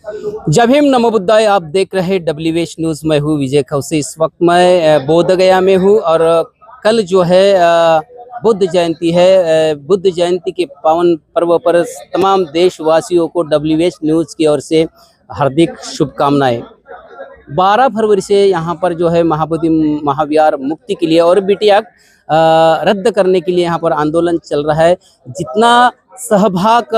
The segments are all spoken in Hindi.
जब हिम नमो बुद्धाय। आप देख रहे WH न्यूज़। मैं हूँ विजय खौसे। इस वक्त मैं बोध गया में हूँ और कल जो है बुद्ध जयंती है। बुद्ध जयंती के पावन पर्व पर तमाम देशवासियों को WH न्यूज़ की ओर से हार्दिक शुभकामनाएं। 12 फरवरी से यहाँ पर जो है महाबोधि महाविहार मुक्ति के लिए और BT एक्ट रद्द करने के लिए यहाँ पर आंदोलन चल रहा है। जितना सहभाग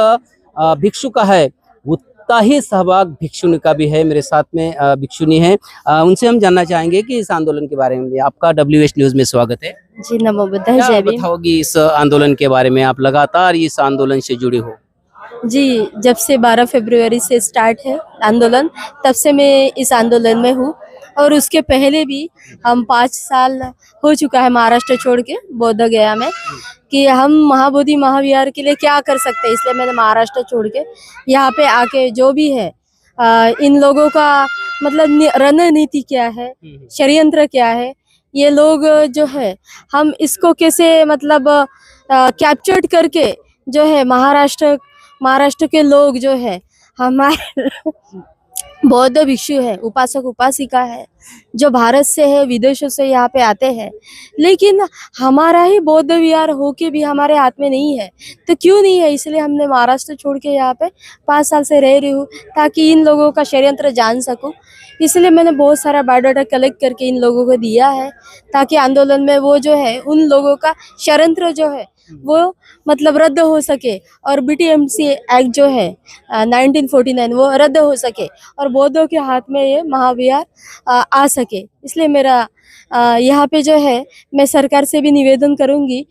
भिक्षु का है उतना ही सहभाग भिक्षुनी का भी है। मेरे साथ में भिक्षुनी है, उनसे हम जानना चाहेंगे कि इस आंदोलन के बारे में। आपका WH न्यूज़ में स्वागत है जी। नमो बुद्धाय। क्या जय भीम। बताओगी इस आंदोलन के बारे में? आप लगातार इस आंदोलन से जुड़े हो। जी, जब से 12 फरवरी से स्टार्ट है आंदोलन, तब से मैं इस आंदोलन में हूँ। और उसके पहले भी हम 5 साल हो चुका है महाराष्ट्र छोड़ के बोध गया में, कि हम महाबोधि महाविहार के लिए क्या कर सकते हैं। इसलिए मैंने महाराष्ट्र छोड़ के यहाँ पे आके जो भी है इन लोगों का मतलब रणनीति क्या है, षड्यंत्र क्या है, ये लोग जो है हम इसको कैसे मतलब कैप्चर्ड करके जो है महाराष्ट्र के लोग जो है हमारे बौद्ध भिक्षु है, उपासक उपासिका है, जो भारत से है, विदेशों से यहाँ पे आते हैं, लेकिन हमारा ही बौद्ध विहार होके भी हमारे हाथ में नहीं है। तो क्यों नहीं है? इसलिए हमने महाराष्ट्र छोड़ के यहाँ पे 5 साल से रह रही हूँ, ताकि इन लोगों का षड्यंत्र जान सकूं। इसलिए मैंने बहुत सारा बायोडाटा कलेक्ट करके इन लोगों को दिया है, ताकि आंदोलन में वो जो है उन लोगों का षड्यंत्र जो है वो मतलब रद्द हो सके, और BTMC एक्ट जो है 1949 वो रद्द हो सके, और बौद्धों के हाथ में ये महाविहार आ सके। इसलिए मेरा यहाँ पे जो है मैं सरकार से भी निवेदन करूँगी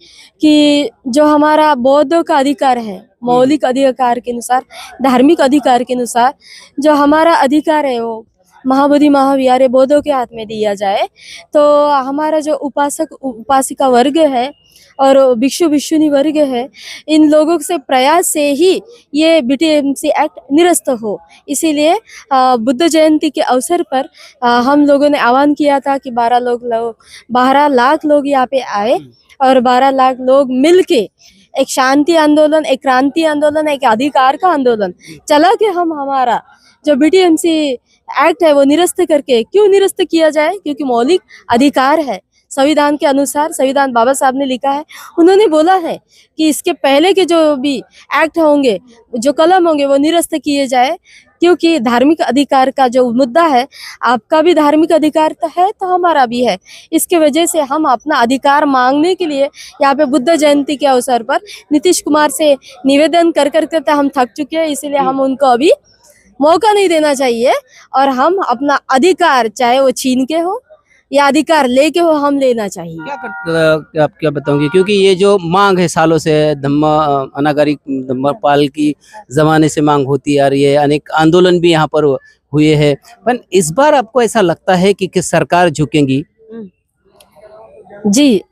कि जो हमारा बौद्धों का अधिकार है, मौलिक अधिकार के अनुसार, धार्मिक अधिकार के अनुसार जो हमारा अधिकार है वो महाबोधि महाविहार बौद्धों के हाथ में दिया जाए। तो हमारा जो उपासक उपासिका वर्ग है और भिक्षु भिक्षुनी वर्ग है, इन लोगों से प्रयास से ही ये BTMC एक्ट निरस्त हो। इसीलिए बुद्ध जयंती के अवसर पर हम लोगों ने आह्वान किया था कि 12 लाख लोग यहाँ पे आए, और 12 लाख लोग मिलके एक शांति आंदोलन, एक क्रांति आंदोलन, एक अधिकार का आंदोलन चला के हम हमारा जो BTMC एक्ट है वो निरस्त करके। क्यों निरस्त किया जाए? क्योंकि मौलिक अधिकार है, संविधान के अनुसार। संविधान बाबा साहब ने लिखा है, उन्होंने बोला है कि इसके पहले के जो भी एक्ट होंगे, जो कलम होंगे, वो निरस्त किए जाए। क्योंकि धार्मिक अधिकार का जो मुद्दा है, आपका भी धार्मिक अधिकार है तो हमारा भी है। इसके वजह से हम अपना अधिकार मांगने के लिए यहाँ पे बुद्ध जयंती के अवसर पर नीतीश कुमार से निवेदन कर करके हम थक चुके हैं। इसीलिए हम उनको अभी मौका नहीं देना चाहिए, और हम अपना अधिकार, चाहे वो छीन के हो या अधिकार लेके हो, हम लेना चाहिए। आप क्या बताओगे? क्योंकि ये जो मांग है सालों से, अनागरिक धम्मपाल की जमाने से मांग होती आ रही है, अनेक आंदोलन भी यहाँ पर हुए हैं, पर इस बार आपको ऐसा लगता है कि सरकार झुकेगी? जी,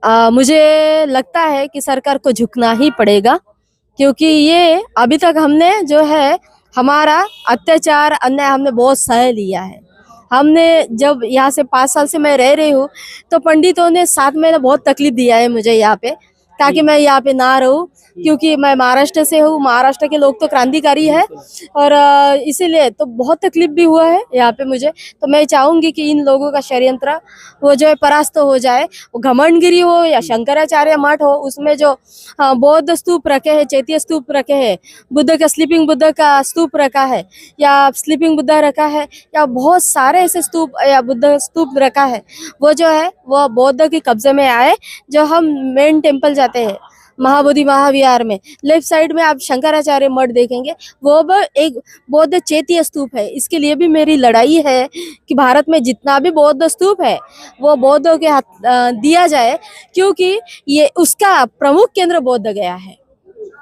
मुझे लगता है कि सरकार को झुकना ही पड़ेगा, क्योंकि ये अभी तक हमने जो है हमारा अत्याचार अन्याय हमने बहुत सह लिया है। हमने जब यहाँ से 5 साल से मैं रह रही हूँ, तो पंडितों ने 7 महीने बहुत तकलीफ दिया है मुझे यहाँ पे, ताकि मैं यहाँ पे ना रहूँ, क्योंकि मैं महाराष्ट्र से हूँ। महाराष्ट्र के लोग तो क्रांतिकारी है, और इसीलिए तो बहुत तकलीफ भी हुआ है यहाँ पे मुझे। तो मैं चाहूँगी कि इन लोगों का षड्यंत्र वो जो है परास्त हो जाए। वो घमंडगिरी हो या शंकराचार्य मठ हो, उसमें जो बौद्ध स्तूप रखे हैं, चैत्य स्तूप रखे हैं, बुद्ध का स्लीपिंग बुद्ध का स्तूप रखा है, या स्लीपिंग बुद्ध रखा है, या बहुत सारे ऐसे स्तूप या बुद्ध स्तूप रखा है, वो जो है वो बौद्ध के कब्जे में आए। जो हम मेन टेम्पल जाते हैं महाबोधि महाविहार में, लेफ्ट साइड में आप शंकराचार्य मठ देखेंगे, वो भी एक बौद्ध चैत्य स्तूप है। इसके लिए भी मेरी लड़ाई है कि भारत में जितना भी बौद्ध स्तूप है वो बौद्धों के हाथ दिया जाए, क्योंकि ये उसका प्रमुख केंद्र बोध गया है।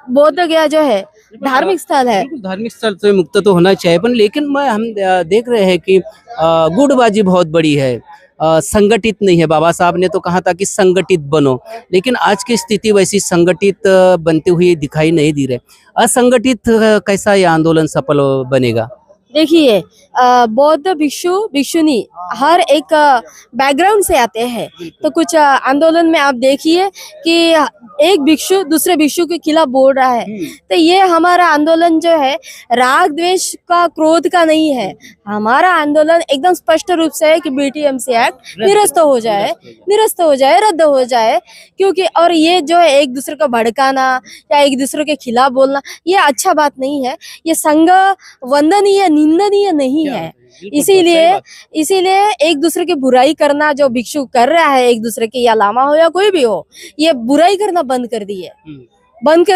बोध गया जो है धार्मिक स्थल है, धार्मिक स्थल से मुक्त तो होना चाहिए, पर लेकिन हम देख रहे हैं कि गुटबाजी बहुत बड़ी है, संगठित नहीं है। बाबा साहब ने तो कहा था कि संगठित बनो, लेकिन आज की स्थिति वैसी संगठित बनती हुई दिखाई नहीं दी रहे। असंगठित कैसा ये आंदोलन सफल बनेगा? देखिए बौद्ध भिक्षु भिक्षुनी हर एक बैकग्राउंड से आते हैं। तो कुछ आंदोलन में आप देखिए कि एक भिक्षु दूसरे भिक्षु के खिलाफ बोल रहा है। तो ये हमारा आंदोलन जो है राग द्वेष का क्रोध का नहीं है। हमारा आंदोलन एकदम स्पष्ट रूप से है कि बीटीएमसी एक्ट निरस्त हो जाए, रद्द हो जाए। क्योंकि और ये जो है एक दूसरे को भड़काना या एक दूसरे के खिलाफ बोलना ये अच्छा बात नहीं है। ये संघ वंदनीय निंदनीय नहीं है। इसीलिए एक दूसरे की बुराई करना जो भिक्षु कर रहा है, एक दूसरे के या लामा हो या कोई भी हो, ये बुराई करना बंद कर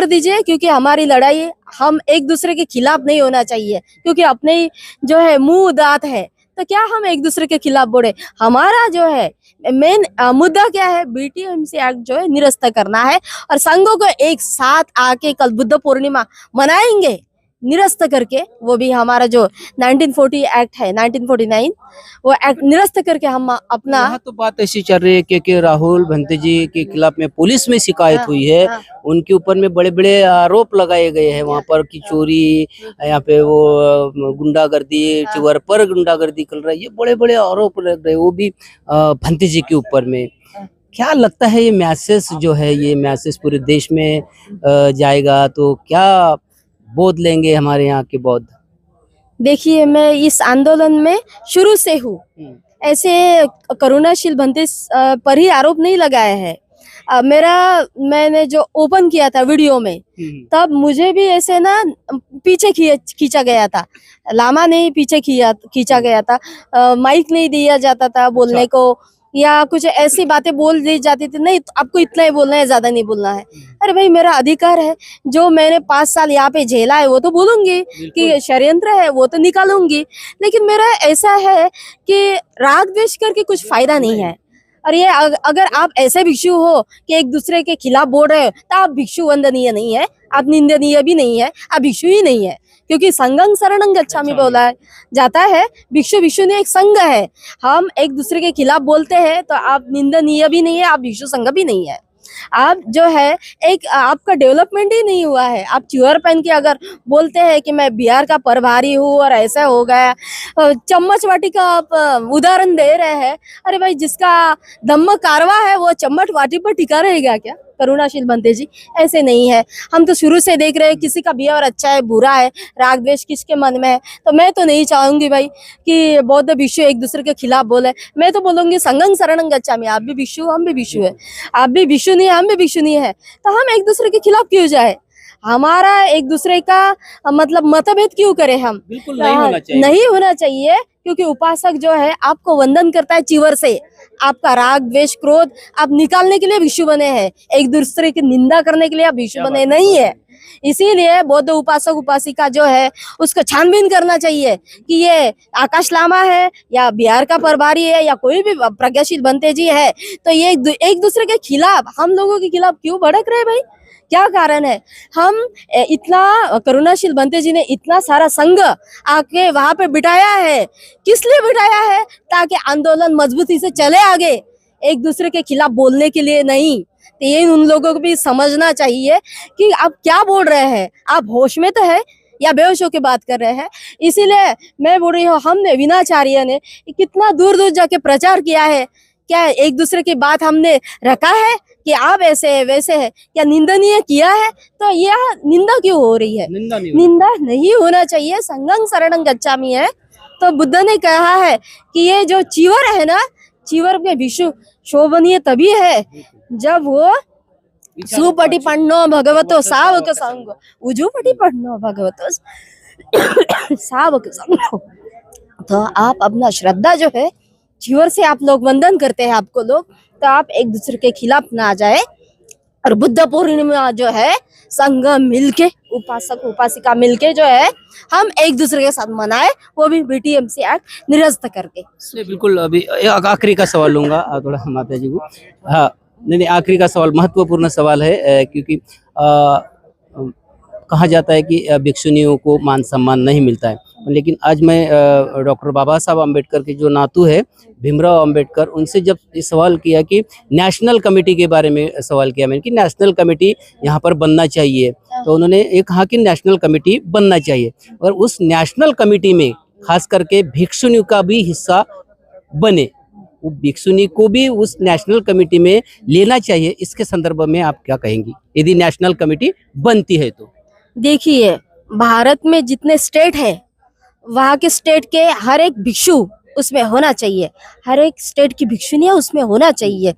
दीजिए। क्योंकि हमारी लड़ाई हम एक दूसरे के खिलाफ नहीं होना चाहिए। क्योंकि अपने ही जो है मुंह दांत है, तो क्या हम एक दूसरे के खिलाफ बोले। हमारा जो है मेन मुद्दा क्या है, बीटीएमसी एक्ट जो है निरस्त करना है। और संघों को एक साथ आके कल बुद्ध पूर्णिमा मनाएंगे निरस्त करके। वो भी हमारा जो 1940 एक्ट है 1949 वो एक्ट निरस्त करके हम अपना। यहाँ तो बात ऐसी चल रही है कि राहुल भंते जी के खिलाफ में पुलिस में शिकायत हुई है। उनके ऊपर में बड़े बड़े आरोप लगाए गए हैं वहाँ पर कि चोरी, यहाँ पे वो गुंडागर्दी, चिवर पर गुंडागर्दी कर रहा है। ये बड़े बड़े आरोप लग रहे हैं, वो भी भंते जी के ऊपर में। क्या लगता है ये मैसेज जो है, ये मैसेज पूरे देश में जाएगा तो क्या बौद्ध लेंगे हमारे यहाँ के बौद्ध? देखिए मैं इस आंदोलन में शुरू से हूँ। ऐसे करुणाशील भंते पर ही आरोप नहीं लगाया है। मैंने जो ओपन किया था वीडियो में, तब मुझे भी ऐसे ना पीछे खींचा गया था। लामा ने पीछे खींचा गया था। माइक नहीं दिया जाता था बोलने को, या कुछ ऐसी बातें बोल दी जाती थी, नहीं तो आपको इतना ही बोलना है, ज्यादा नहीं बोलना है। अरे भाई मेरा अधिकार है, जो मैंने 5 साल यहाँ पे झेला है वो तो बोलूंगी, कि षड्यंत्र है वो तो निकालूंगी। लेकिन मेरा ऐसा है कि राग द्वेष करके कुछ फायदा नहीं है। और ये अगर आप ऐसे भिक्षु हो कि एक दूसरे के खिलाफ बोल रहे हो, तो आप भिक्षु वंदनीय नहीं है, आप निंदनीय भी नहीं है, आप भिक्षु ही नहीं है। क्योंकि संघं शरणं गच्छामि बोला जाता है। भिक्षु भिक्षुनी एक संघ है। हम एक दूसरे के खिलाफ बोलते हैं तो आप निंदनीय भी नहीं है, आप भिक्षु संघ भी नहीं है। आप जो है एक आपका डेवलपमेंट ही नहीं हुआ है। आप च्योर पहन के अगर बोलते हैं कि मैं बिहार का प्रभारी हूँ और ऐसा हो गया, चम्मच वाटी का आप उदाहरण दे रहे हैं। अरे भाई जिसका धम्म कारवा है वो चम्मच वाटी पर टिका रहेगा क्या? करुणाशील भंते जी ऐसे नहीं है। हम तो शुरू से देख रहे हैं किसी का बिहेवियर अच्छा है बुरा है, राग द्वेष किसके मन में है। तो मैं तो नहीं चाहूंगी भाई कि बौद्ध भिक्षु एक दूसरे के खिलाफ बोले। मैं तो बोलूंगी संघं शरणं गच्छामि। आप भी भिक्षु हम भी भिक्षु है, आप भी भिक्षु नहीं हम भी भिक्षु नहीं है, तो हम एक दूसरे के खिलाफ क्यों जाए? हमारा एक दूसरे का मतलब मतभेद क्यों करें हम? बिल्कुल नहीं होना चाहिए। क्योंकि उपासक जो है आपको वंदन करता है चिवर से। आपका राग द्वेष क्रोध आप निकालने के लिए भिक्षु बने हैं, एक दूसरे की निंदा करने के लिए आप भिक्षु बने नहीं है। इसीलिए बौद्ध उपासक उपासिका जो है उसको छानबीन करना चाहिए कि ये आकाश लामा है या बिहार का प्रभारी है या कोई भी प्रज्ञाशील भंते जी है, तो ये एक दूसरे के खिलाफ, हम लोगों के खिलाफ क्यों भड़क रहे भाई? क्या कारण है? हम इतना करुणाशील भंते जी ने इतना सारा संघ आके वहां पे बिठाया है, किस लिए बिठाया है? ताकि आंदोलन मजबूती से चले आगे, एक दूसरे के खिलाफ बोलने के लिए नहीं। तो ये उन लोगों को भी समझना चाहिए कि आप क्या बोल रहे हैं, आप होश में तो है या बेहोश होकर बात कर रहे हैं। इसीलिए मैं बोल रही हूँ, हमने विनाचार्य ने कितना दूर दूर जाके प्रचार किया है। क्या एक दूसरे की बात हमने रखा है कि आप ऐसे है वैसे है, क्या निंदनीय किया है? तो यह निंदा क्यों हो रही है? निंदा नहीं होना चाहिए। संघं शरणं गच्छामि है तो बुद्ध ने कहा है कि ये जो चीवर है ना, चीवर में भिक्षु शोभनीय तभी है जब वो सुपटिपन्नो भगवतो सावक संग, उजुपटिपन्नो भगवतो सावक संग। तो आप अपना श्रद्धा जो है चीवर से आप लोग वंदन करते हैं आपको लोग, तो आप एक दूसरे के खिलाफ ना आ जाए। और बुद्ध पूर्णिमा जो है संघ मिलके, उपासक उपासिका मिलके जो है हम एक दूसरे के साथ मनाए, वो भी बीटीएमसी एक्ट निरस्त करके। बिल्कुल। अभी आखिरी का सवाल लूंगा थोड़ा माता जी को। हाँ नहीं, आखिरी का सवाल महत्वपूर्ण सवाल है, क्योंकि कहा जाता है कि भिक्षुनियों को मान सम्मान नहीं मिलता है। लेकिन आज मैं डॉक्टर बाबा साहब अम्बेडकर के जो नातू है भीमराव अम्बेडकर, उनसे जब ये सवाल किया कि नेशनल कमेटी के बारे में सवाल किया मैंने कि नेशनल कमेटी यहाँ पर बनना चाहिए, तो उन्होंने ये कहा कि नेशनल कमेटी बनना चाहिए। और उस नेशनल कमेटी में खास करके भिक्षुनियों का भी हिस्सा बने, वो भिक्षुनी को भी उस नेशनल कमेटी में लेना चाहिए। इसके संदर्भ में आप क्या कहेंगी यदि नेशनल कमेटी बनती है तो? देखिए, भारत में जितने स्टेट है, वहाँ के स्टेट के हर एक भिक्षु उसमें होना चाहिए, हर एक स्टेट की भिक्षुनियाँ उसमें होना चाहिए।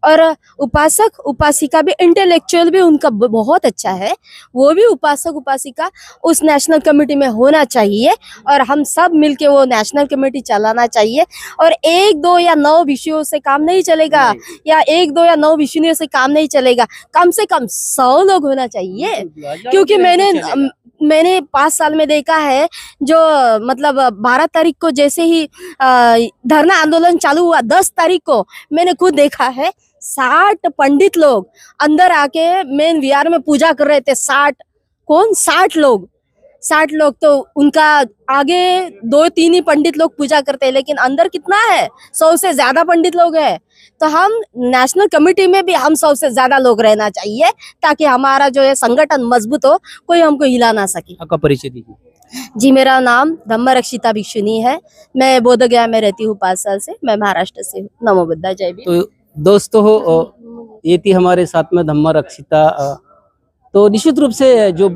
और उपासक उपासिका भी, इंटेलेक्चुअल भी उनका बहुत अच्छा है, वो भी उपासक उपासिका उस नेशनल कमेटी में होना चाहिए। और हम सब मिलके वो नेशनल कमेटी चलाना चाहिए। और 1 2 या 9 विषयों से काम नहीं चलेगा, या 1 2 या 9 विषयों से काम नहीं चलेगा, कम से कम 100 लोग होना चाहिए। क्योंकि मैंने 5 साल में देखा है, जो मतलब 12 तारीख को जैसे ही धरना आंदोलन चालू हुआ, 10 तारीख को मैंने खुद देखा है 60 पंडित लोग अंदर आके मेन विहार में पूजा कर रहे थे। 60 लोग, 60 लोग। तो उनका आगे 2-3 ही पंडित लोग पूजा करते हैं, लेकिन अंदर कितना है, 100 से ज्यादा पंडित लोग हैं। तो हम नेशनल कमेटी में भी हम 100 से ज्यादा लोग रहना चाहिए, ताकि हमारा जो है संगठन मजबूत हो, कोई हमको हिला ना सके। आपका परिचय दीजिए। जी, मेरा नाम धम्मरक्षिता भिक्षुनी है, मैं बोधगया में रहती हूँ 5 साल से, मैं महाराष्ट्र से हूँ। नमो बुद्धाय, जय भीम। तो दोस्तों ये थी हमारे साथ में धम्मरक्षिता। तो निश्चित रूप से जो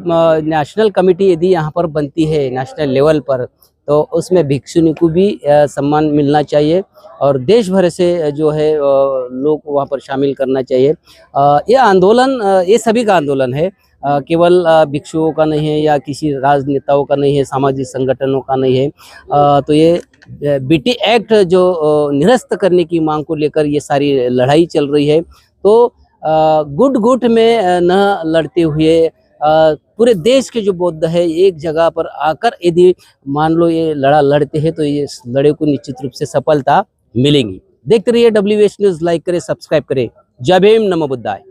नेशनल कमेटी यदि यहाँ पर बनती है नेशनल लेवल पर, तो उसमें भिक्षुनी को भी सम्मान मिलना चाहिए और देश भर से जो है लोग वहाँ पर शामिल करना चाहिए। ये आंदोलन ये सभी का आंदोलन है, केवल भिक्षुओं का नहीं है या किसी राजनेताओं का नहीं है, सामाजिक संगठनों का नहीं है। तो ये बीटी एक्ट जो निरस्त करने की मांग को लेकर ये सारी लड़ाई चल रही है। तो गुट गुट में न लड़ते हुए पूरे देश के जो बौद्ध है एक जगह पर आकर यदि मान लो ये लड़ा लड़ते हैं, तो ये लड़े को निश्चित रूप से सफलता मिलेगी। देखते रहिए WH न्यूज़, लाइक करें, सब्सक्राइब करें। जय भीम, नमो बुद्धाय।